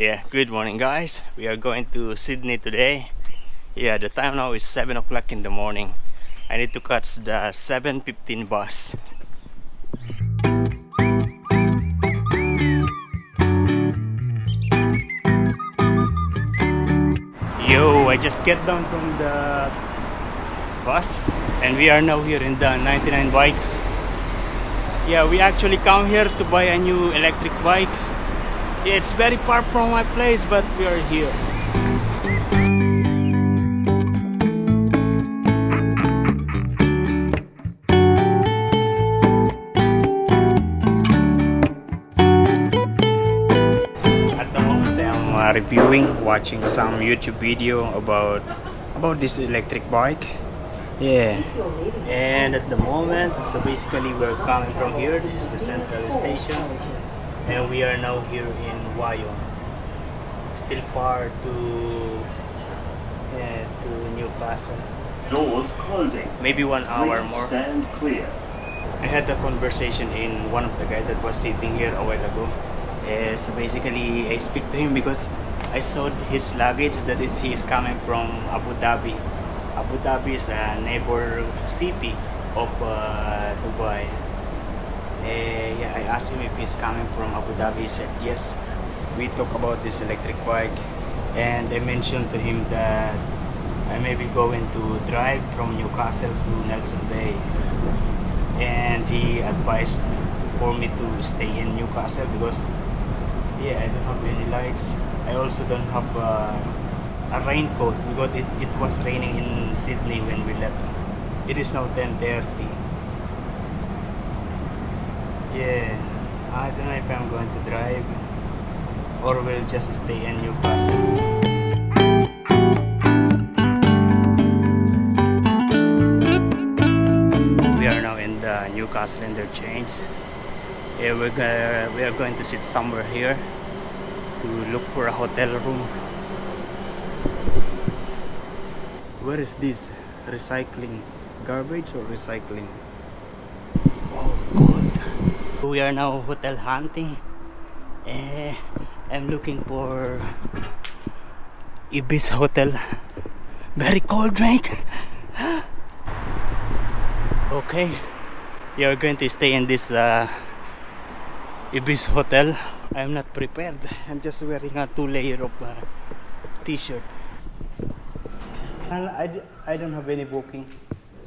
Yeah, good morning guys. We are going to Sydney today. Yeah, the time now is 7 o'clock in the morning. I need to catch the 7:15 bus. Yo, I just get down from the bus and we are now here in the 99 bikes. Yeah, we actually come here to buy a new electric bike. Yeah, it's very far from my place, but we are here. At the moment, I'm watching some YouTube video about this electric bike. Yeah, and at the moment, so basically we're coming from here. This is the central station. And we are now here in Wyong. Still far to Newcastle. Doors closing. Maybe 1 hour more. Stand clear. I had a conversation in one of the guys that was sitting here a while ago. So basically, I speak to him because I saw his luggage that he is coming from Abu Dhabi. Abu Dhabi is a neighbor city of Dubai. Yeah, I asked him if he's coming from Abu Dhabi. He said yes. We talk about this electric bike, and I mentioned to him that I may be going to drive from Newcastle to Nelson Bay, and he advised for me to stay in Newcastle because yeah, I don't have any lights. I also don't have a raincoat because it was raining in Sydney when we left. It is now 10:30. Yeah, I don't know if I'm going to drive or will just stay in Newcastle. We are now in the Newcastle interchange. Yeah, we are going to sit somewhere here to look for a hotel room. Where is this? Recycling? Garbage or recycling? Oh, cold. We are now hotel hunting. I'm looking for Ibis Hotel. Very cold, right? Okay, we are going to stay in this Ibis Hotel. I'm not prepared. I'm just wearing a 2-layer of t-shirt. I don't have any booking.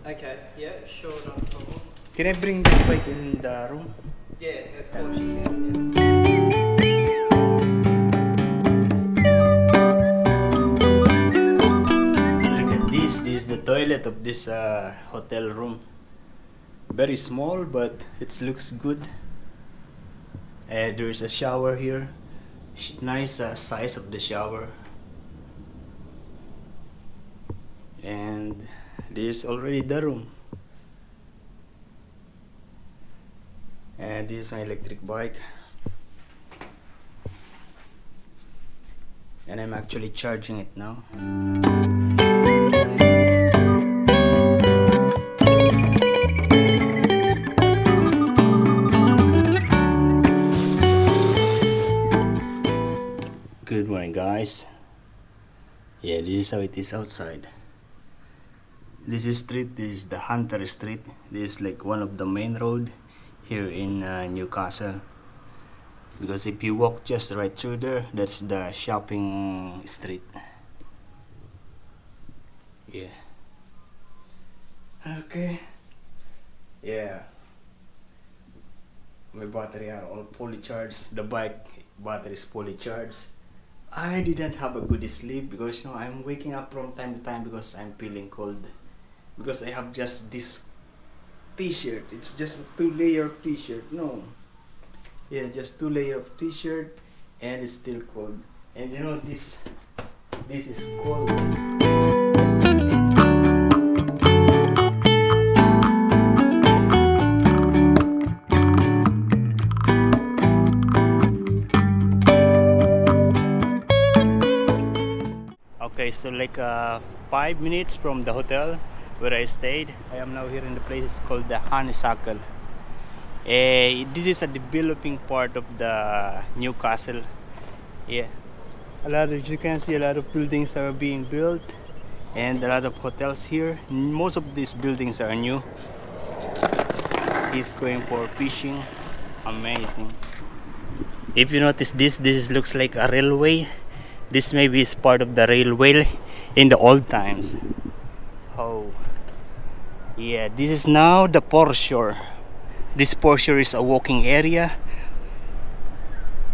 Okay, yeah, sure, no problem. Can I bring this bike in the room? Yeah, of course you can. Look at this. This is the toilet of this hotel room. Very small, but it looks good. There is a shower here. Nice size of the shower. And this is already the room. And this is my electric bike. And I'm actually charging it now. Good morning guys. Yeah, this is how it is outside. This is street, this is the Hunter Street. This is like one of the main road here in Newcastle, because if you walk just right through there, that's the shopping street. Yeah. Okay. Yeah. My battery are all fully charged. The bike battery is fully charged. I didn't have a good sleep because I'm waking up from time to time because I'm feeling cold. Because I have just this t-shirt. It's just a 2-layer t-shirt. No. Yeah, just 2-layer of t-shirt and it's still cold. And this is cold. Okay, so like 5 minutes from the hotel where I stayed, I am now here in the place called the Honeysuckle. This is a developing part of the Newcastle. Yeah, As you can see, a lot of buildings are being built and a lot of hotels here. Most of these buildings are new. He's going for fishing. Amazing. If you notice this looks like a railway. This maybe is part of the railway in the old times. Oh, yeah, this is now the port shore. This port shore is a walking area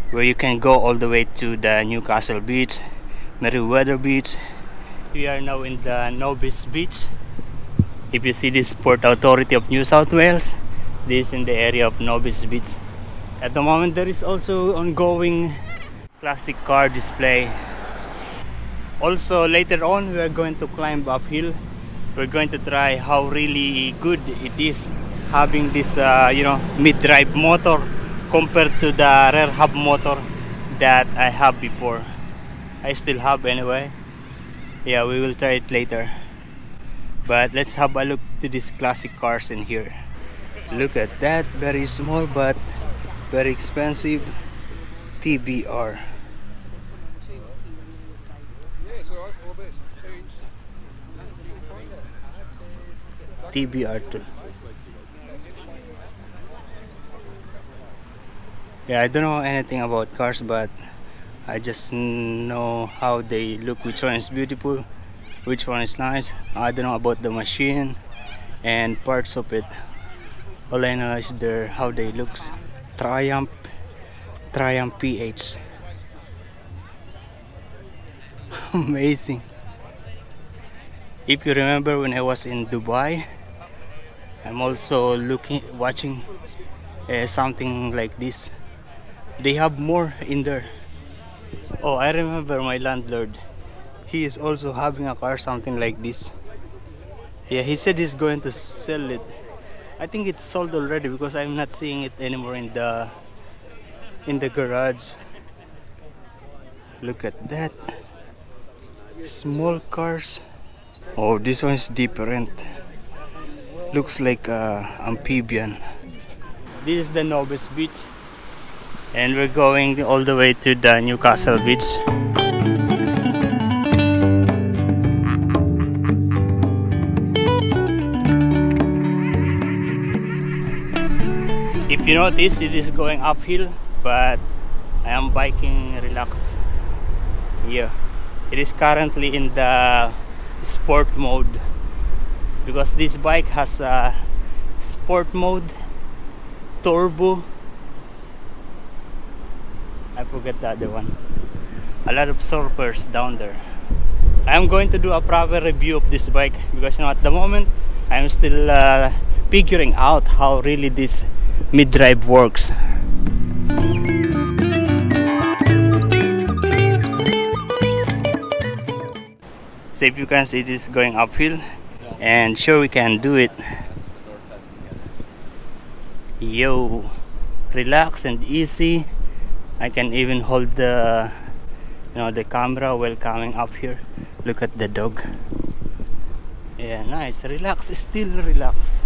where you can go all the way to the Newcastle Beach, Meriwether Beach. We are now in the Nobis Beach. If you see this Port Authority of New South Wales, this is in the area of Nobis Beach. At the moment there is also ongoing classic car display. Also later on we are going to climb uphill. We're going to try how really good it is having this mid-drive motor compared to the rear hub motor that I have before. I still have anyway. Yeah, we will try it later. But let's have a look to these classic cars in here. Look at that, very small but very expensive TBR. TBR2. Yeah, I don't know anything about cars, but I just know how they look, which one is beautiful, which one is nice. I don't know about the machine and parts of it. All I know is how they looks. Triumph PH. Amazing. If you remember when I was in Dubai, I'm also watching something like this. They have more in there. Oh, I remember my landlord. He is also having a car something like this. Yeah, he said he's going to sell it. I think it's sold already because I'm not seeing it anymore in the garage. Look at that. Small cars. Oh, this one is different. Looks like amphibian. This is the Nobis Beach, and we're going all the way to the Newcastle Beach. If you notice, it is going uphill, but I am biking relaxed. Yeah, it is currently in the sport mode because this bike has a sport mode, turbo. I forget the other one. A lot of surfers down there. I am going to do a proper review of this bike because at the moment I'm still figuring out how really this mid-drive works. So if you can see, it is going uphill, and sure we can do it. Yo, relax and easy. I can even hold the camera while coming up here. Look at the dog. Yeah, nice. Relax, still relax.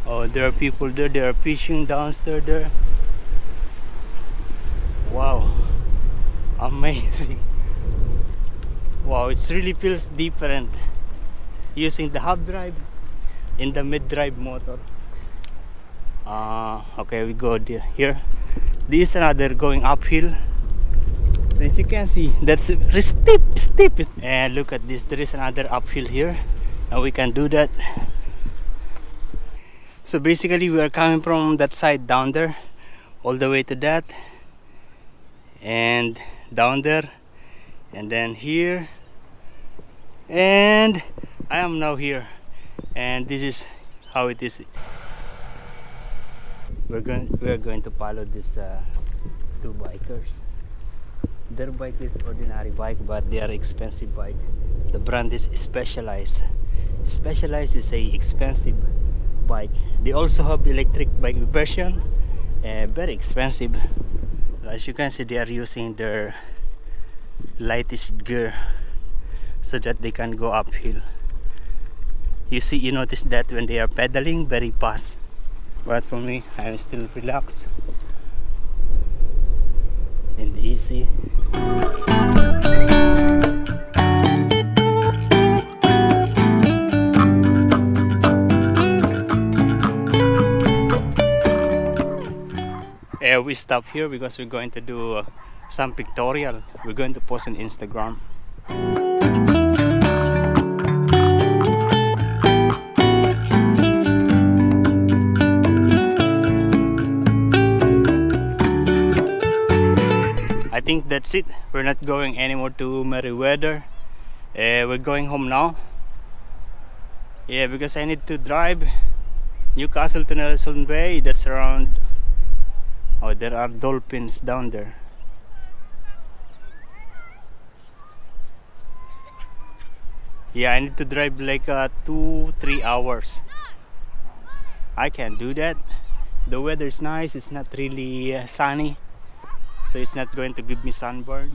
Oh, there are people there. They are fishing downstairs there. Wow, amazing. Wow, it really feels different using the hub drive in the mid-drive motor. Okay, we go here. This is another going uphill. So as you can see, that's steep. And look at this, there is another uphill here, and we can do that. So basically we are coming from that side down there all the way to that, and down there, and then here, and I am now here, and this is how it is. We are going to follow these two bikers. Their bike is ordinary bike, but they are expensive bike. The brand is Specialized. Specialized is a expensive bike. They also have electric bike version, very expensive. As you can see, they are using their lightest gear so that they can go uphill. You notice that when they are pedaling very fast. But for me, I'm still relaxed. see. We stop here because we're going to do some pictorial. We're going to post on Instagram. I think that's it. We're not going anymore to Meriwether. We're going home now. Yeah, because I need to drive Newcastle to Nelson Bay. That's around. Oh, there are dolphins down there. Yeah, I need to drive like 2-3 hours. I can't do that. The weather is nice. It's not really sunny, so it's not going to give me sunburn.